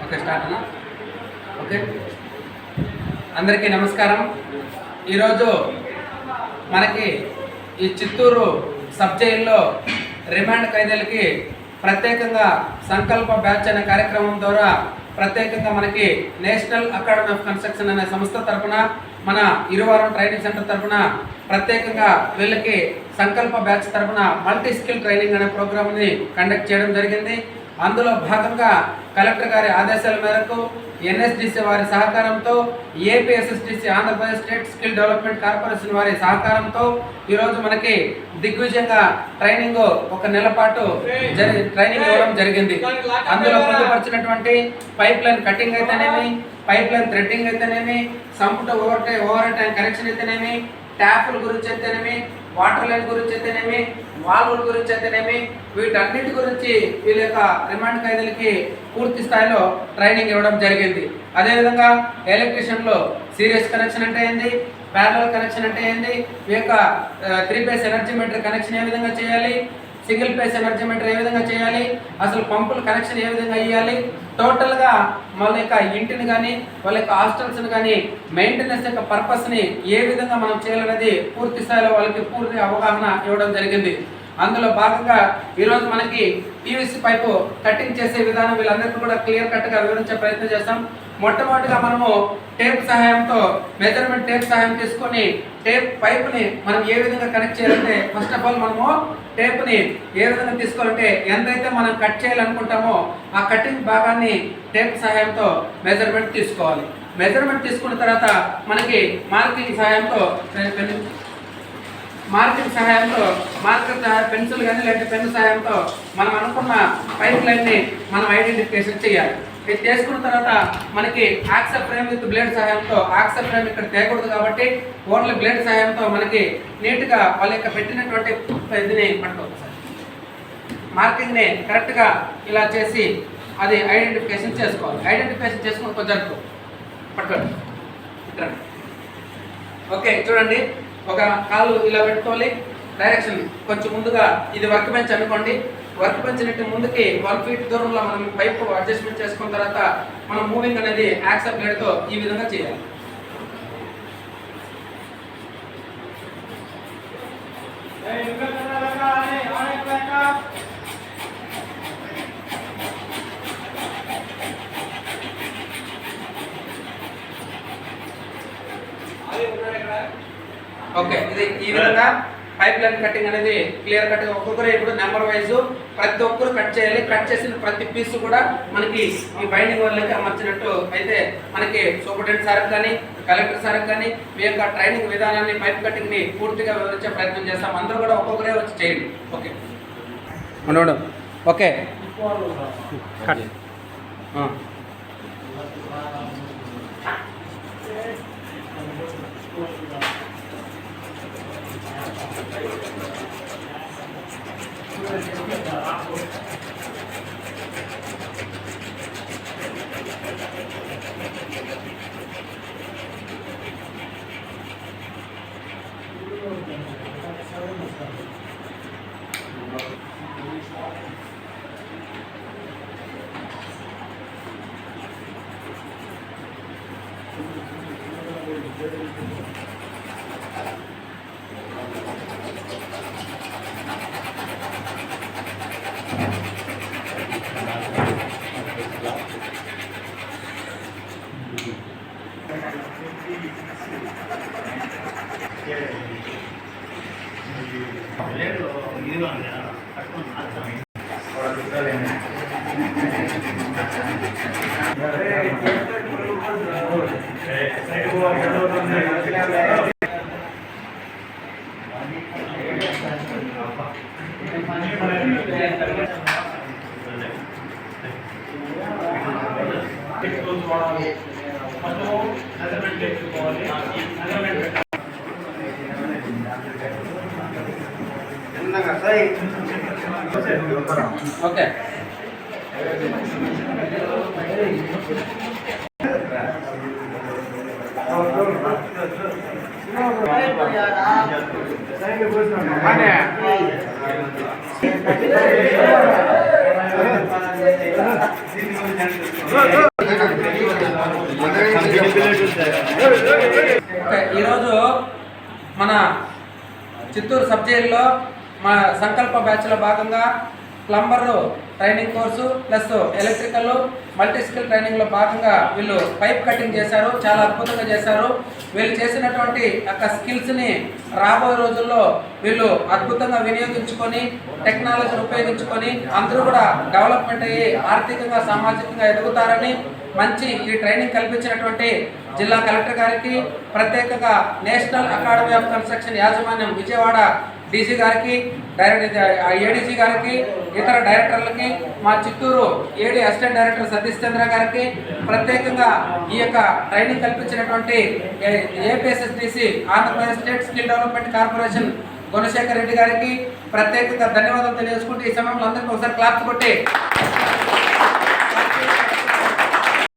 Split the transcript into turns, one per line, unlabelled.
Okay start అన్న. Okay, అందరికీ నమస్కారం. ఈరోజు మనకి ఈ చిత్తూరు సబ్ జైల్లో రిమాండ్ ఖైదీలకి ప్రత్యేకంగా సంకల్ప బ్యాచ్ అనే కార్యక్రమం ద్వారా ప్రత్యేకంగా మనకి నేషనల్ అకాడమీ ఆఫ్ కన్స్ట్రక్షన్ అనే సంస్థ తరఫున మన ఇరువారం ట్రైనింగ్ సెంటర్ తరఫున ప్రత్యేకంగా వీళ్ళకి సంకల్ప బ్యాచ్ తరఫున మల్టీ స్కిల్ ట్రైనింగ్ అనే ప్రోగ్రామ్ని కండక్ట్ చేయడం జరిగింది. అందులో భాగంగా కలెక్టర్ గారి ఆదేశాల మేరకు ఎన్ఎస్డిసి వారి సహకారంతో APSSDC Andhra Pradesh state skill development corporation వారి సహకారంతో ఈరోజు మనకి దిగ్విజయంగా ట్రైనింగ్ ఒక నెల పాటు ట్రైనింగ్ ఇవ్వడం జరిగింది. అందులో పొందుపరిచినటువంటి పైప్ లైన్ కటింగ్ అయితేనేమి, పైప్ లైన్ థ్రెడ్డింగ్ అయితేనేమి, సంపుట ఓవర్ ట్యాంక్ కనెక్షన్ అయితేనేమి, ట్యాపుల గురించి అయితేనేమి, వాటర్ లైన్ గురించి అయితేనేమి, వాల్వుల గురించి అయితేనేమి, వీటన్నిటి గురించి వీళ్ళ యొక్క రిమాండ్ ఖైదీలకి పూర్తి స్థాయిలో ట్రైనింగ్ ఇవ్వడం జరిగింది. అదేవిధంగా ఎలక్ట్రీషియన్లో సీరియస్ కనెక్షన్ అంటే ఏంది, ప్యారలల్ కనెక్షన్ అంటే ఏంది, ఈ యొక్క 3 ఫేస్ ఎనర్జీ మీటర్ కనెక్షన్ ఏ విధంగా చేయాలి, సింగిల్ ఫేస్ ఎనర్జీ మీటర్ ఏ విధంగా చేయాలి, అసలు పంపుల కనెక్షన్ ఏ విధంగా ఇవ్వాలి, టోటల్గా వాళ్ళ యొక్క ఇంటిని కానీ వాళ్ళ యొక్క హాస్టల్స్ని కానీ మెయింటెనెన్స్ యొక్క పర్పస్ని ఏ విధంగా మనం చేయాలనేది పూర్తి స్థాయిలో వాళ్ళకి పూర్తి అవగాహన ఇవ్వడం జరిగింది. అందులో భాగంగా ఈరోజు మనకి పీవీసీ పైపు కటింగ్ చేసే విధానం వీళ్ళందరికీ కూడా క్లియర్ కట్గా వివరించే ప్రయత్నం చేస్తాం. మొట్టమొదటిగా మనము టేప్ సహాయంతో మెజర్మెంట్ టేప్ సహాయం తీసుకొని టేప్ పైపుని మనం ఏ విధంగా కనెక్ట్ చేయాలంటే ఫస్ట్ ఆఫ్ ఆల్ మనము టేప్ని ఏ విధంగా తీసుకోవాలంటే ఎంతైతే మనం కట్ చేయాలనుకుంటామో ఆ కటింగ్ భాగాన్ని టేప్ సహాయంతో మెజర్మెంట్ తీసుకోవాలి. మెజర్మెంట్ తీసుకున్న తర్వాత మనకి మార్కింగ్ సహాయంతో మార్కర్ పెన్సిల్ కానీ లేకపోతే పెన్ సహాయంతో మనం అనుకున్న పైప్ లైన్ని మనం ఐడెంటిఫికేషన్ చేయాలి. ఇది చేసుకున్న తర్వాత మనకి యాక్సెల్ ఫ్రేమ్ విత్ బ్లేడ్ సహాయంతో, యాక్సెల్ ఫ్రేమ్ ఇక్కడ తేకూడదు కాబట్టి ఓన్లీ బ్లేడ్ సహాయంతో మనకి నీట్గా వాళ్ళ యొక్క పెట్టినటువంటి ఇదిని పట్టుకోవాలి, మార్కింగ్ని కరెక్ట్గా ఇలా చేసి అది ఐడెంటిఫికేషన్ చేసుకోవాలి. ఐడెంటిఫికేషన్ చేసుకుని కొంచెం పట్టుకోండి. ఓకే, చూడండి, ఒక కాలు ఇలా పెట్టుకోవాలి, డైరెక్షన్ కొంచెం ముందుగా ఇది వర్క్ బెంచ్ అనుకోండి. వర్క్ బెంచ్ నెట్టి ముందుకి 1 ఫీట్ దూరంలో మనం పైపు అడ్జస్ట్మెంట్ చేసుకున్న తర్వాత మనం మూవింగ్ అనేది యాక్సెల్ బ్లేడ్తో ఈ విధంగా చేయాలి. ఓకే, ఇది ఈ విధంగా పైప్ లైన్ కటింగ్ అనేది క్లియర్ కట్గా ఒక్కొక్కరు ఇప్పుడు నెంబర్ వైజ్ ప్రతి ఒక్కరు కట్ చేయాలి. కట్ చేసిన ప్రతి పీస్ కూడా మనకి ఈ బైండింగ్ వాళ్ళకి అమర్చినట్టు అయితే మనకి సూపరింటెండెంట్ సార్కి కానీ కలెక్టర్ సార్కి కానీ మీ యొక్క ట్రైనింగ్ విధానాన్ని పైప్ కటింగ్ని పూర్తిగా వివరించే ప్రయత్నం చేస్తాం. అందరూ కూడా ఒక్కొక్కరే వచ్చి చేయండి. ఓకే మనోడు ఓకే ఓకే ఈరోజు మన చిత్తూరు సబ్ జైల్లో మా సంకల్ప బ్యాచ్లో భాగంగా plumber training course plus electrical multi skill ట్రైనింగ్లో భాగంగా వీళ్ళు పైప్ కటింగ్ చేశారు. చాలా అద్భుతంగా చేశారు. వీళ్ళు చేసినటువంటి యొక్క స్కిల్స్ని రాబోయే రోజుల్లో వీళ్ళు అద్భుతంగా వినియోగించుకొని టెక్నాలజీని ఉపయోగించుకొని అందరూ కూడా డెవలప్మెంట్ అయ్యి ఆర్థికంగా సామాజికంగా ఎదుగుతారని మంచి ఈ ట్రైనింగ్ కల్పించినటువంటి జిల్లా కలెక్టర్ గారికి, ప్రత్యేకంగా నేషనల్ అకాడమీ ఆఫ్ కన్స్ట్రక్షన్ యాజమాన్యం విజయవాడ డీజీ గారికి, ఏడీజీ గారికి, ఇతర డైరెక్టర్లకి, మా చిత్తూరు ఏడీ అసిస్టెంట్ డైరెక్టర్ సతీష్ చంద్ర గారికి, ప్రత్యేకంగా ఈ యొక్క ట్రైనింగ్ కల్పించినటువంటి APSSDC Andhra Pradesh state skill development corporation Gunasekhar Reddy గారికి ప్రత్యేకంగా ధన్యవాదాలు తెలియజేసుకుంటూ ఈ సమయంలో అందరికీ ఒకసారి క్లాప్స్ కొట్టి